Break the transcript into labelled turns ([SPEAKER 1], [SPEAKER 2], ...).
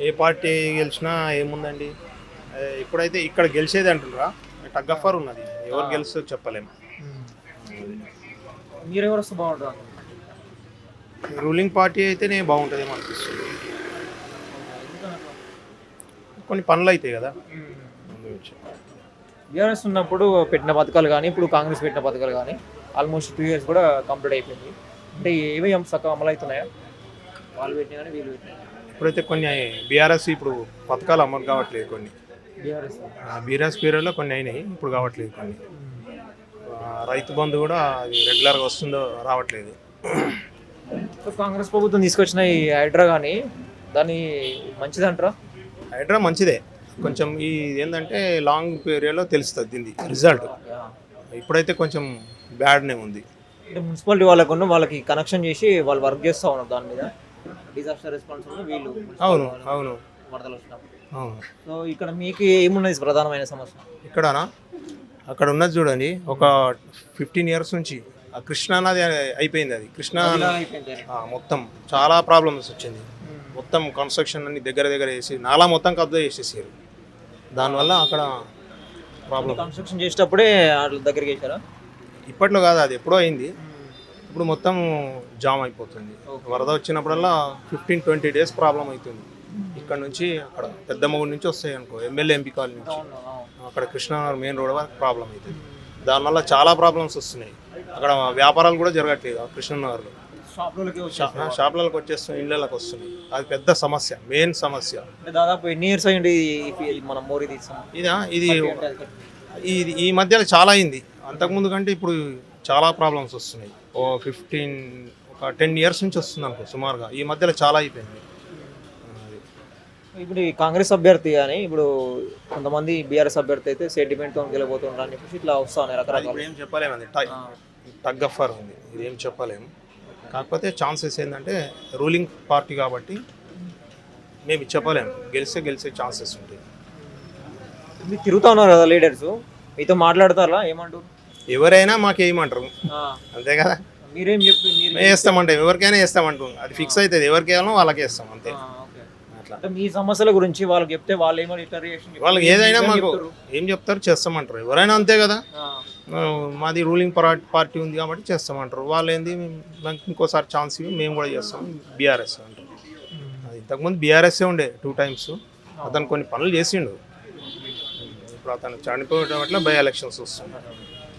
[SPEAKER 1] ఏ party గెలిచినా ఏముందండి. ఇప్పుడైతే ఇక్కడ గెలిచేది అంటున్నారా, టగ్ ఆఫ్ వార్ ఉన్నది. ఎవరు గెలుస్తుందో చెప్పలేము.
[SPEAKER 2] మీరెవరు వస్తే బాగుంటుంది?
[SPEAKER 1] రూలింగ్ పార్టీ అయితేనే బాగుంటుందేమో అనిపిస్తుంది. కొన్ని పనులు అవుతాయి కదా.
[SPEAKER 2] బీఆర్ఎస్ ఉన్నప్పుడు పెట్టిన పథకాలు కానీ ఇప్పుడు కాంగ్రెస్ పెట్టిన పథకాలు కానీ ఆల్మోస్ట్ 2 years కూడా కంప్లీట్ అయిపోయింది. అంటే ఏవి చక్కగా అమలు అవుతున్నాయా? వాళ్ళు పెట్టినా కానీ వీళ్ళు పెట్టినా?
[SPEAKER 1] ఇప్పుడైతే కొన్ని బీఆర్ఎస్ ఇప్పుడు పథకాలు అమలు కావట్లేదు. కొన్ని
[SPEAKER 2] బీఆర్ఎస్
[SPEAKER 1] బీఆర్ఎస్ పీరియడ్లో కొన్ని అయినాయి, ఇప్పుడు కావట్లేదు. కొన్ని రైతు బంధు కూడా అది రెగ్యులర్గా వస్తుందో రావట్లేదు.
[SPEAKER 2] కాంగ్రెస్ ప్రభుత్వం తీసుకొచ్చిన ఈ హైడ్రా కానీ దాన్ని మంచిదంటారా?
[SPEAKER 1] హైడ్రా మంచిదే. కొంచెం ఈ ఏంటంటే లాంగ్ పీరియడ్లో తెలుస్తుంది దీన్ని రిజల్ట్. ఇప్పుడైతే కొంచెం బ్యాడ్నే ఉంది.
[SPEAKER 2] అంటే మున్సిపాలిటీ వాళ్ళకి కనెక్షన్ చేసి వాళ్ళు వర్క్ చేస్తూ ఉన్నారు దాని మీద. డిజాస్టర్ రెస్పాన్స్ వీళ్ళు
[SPEAKER 1] అవును అవును
[SPEAKER 2] వరదలు వచ్చినప్పుడు.
[SPEAKER 1] అవును.
[SPEAKER 2] సో ఇక్కడ మీకు ఏమున్నది ప్రధానమైన సమస్య?
[SPEAKER 1] ఇక్కడనా, అక్కడ ఉన్నది చూడండి, ఒక 15 years నుంచి ఆ కృష్ణా నది అయిపోయింది. అది కృష్ణా మొత్తం చాలా ప్రాబ్లమ్స్ వచ్చింది. మొత్తం కన్స్ట్రక్షన్ అన్ని దగ్గర వేసి నాలా మొత్తం కబ్జా చేసేసారు. దానివల్ల అక్కడ ప్రాబ్లం.
[SPEAKER 2] కన్స్ట్రక్షన్ చేసేటప్పుడే వాళ్ళ దగ్గరికి వేసారా?
[SPEAKER 1] ఇప్పట్లో కాదు, అది ఎప్పుడో అయింది. ఇప్పుడు మొత్తం జామ్ అయిపోతుంది. వరద వచ్చినప్పుడల్లా 15-20 days ప్రాబ్లం అవుతుంది. ఇక్కడ నుంచి అక్కడ పెద్దమ్మగుడి నుంచి వస్తాయి అనుకో, ఎమ్మెల్యే ఎంపీ కాలనీ నుంచి అక్కడ కృష్ణానగర్ మెయిన్ రోడ్ వరకు ప్రాబ్లం అవుతుంది. దానివల్ల చాలా ప్రాబ్లమ్స్ వస్తున్నాయి. అక్కడ వ్యాపారాలు కూడా జరగట్లేదు. ఆ కృష్ణానగర్లో షాపులకు వచ్చేస్తున్నాయి, ఇళ్ళకి వస్తున్నాయి. అది పెద్ద సమస్య, మెయిన్ సమస్య.
[SPEAKER 2] దాదాపు ఎన్ని ఇయర్స్ అయ్యింది మనం మోరీ తీసాం?
[SPEAKER 1] ఇది ఈ మధ్యలో చాలా అయింది. అంతకుముందు కంటే ఇప్పుడు చాలా ప్రాబ్లమ్స్ వస్తున్నాయి. ఒక 10 years నుంచి వస్తుంది అనుకో సుమారుగా. ఈ మధ్యలో చాలా అయిపోయింది.
[SPEAKER 2] ఇప్పుడు ఈ కాంగ్రెస్ అభ్యర్థి కానీ ఇప్పుడు కొంతమంది బీఆర్ఎస్ అభ్యర్థి అయితే సెంటిమెంట్తో గెలబోతుంటారు అని చెప్పేసి ఇట్లా వస్తాను రకరకాల.
[SPEAKER 1] ఏం చెప్పలేము, అది టగ్ ఆఫ్ వార్ ఉంది. ఇది ఏం చెప్పలేము. కాకపోతే ఛాన్సెస్ ఏంటంటే రూలింగ్ పార్టీ కాబట్టి మేము చెప్పలేము. గెలిచే ఛాన్సెస్ ఉంటాయి.
[SPEAKER 2] మీరు తిరుగుతూ ఉన్నారు కదా లీడర్స్, మీతో మాట్లాడతారా? ఏమంటారు?
[SPEAKER 1] ఎవరైనా మాకేయమంటారు, అంతే కదా.
[SPEAKER 2] మీరేం చెప్పి
[SPEAKER 1] మేము వేస్తామంటే ఎవరికైనా వేస్తామంటాం. అది ఫిక్స్ అవుతుంది. ఎవరికి వేయాలో వాళ్ళకి వేస్తాం, అంతే.
[SPEAKER 2] అంటే మీ సమస్యల గురించి వాళ్ళకి చెప్తే వాళ్ళు
[SPEAKER 1] వాళ్ళకి ఏదైనా మాకు ఏం చెప్తారు, చేస్తామంటారు. ఎవరైనా అంతే కదా. మాది రూలింగ్ పార్టీ ఉంది కాబట్టి చేస్తామంటారు. వాళ్ళు ఏంది ఇంకోసారి ఛాన్స్ ఇవి మేము కూడా చేస్తాం బీఆర్ఎస్ అంటారు. అది ఇంతకుముందు బీఆర్ఎస్ఏ ఉండే 2 times. అతను కొన్ని పనులు చేసిండు. ఇప్పుడు అతను చనిపోవడం వల్ల బై ఎలక్షన్స్ వస్తుంది.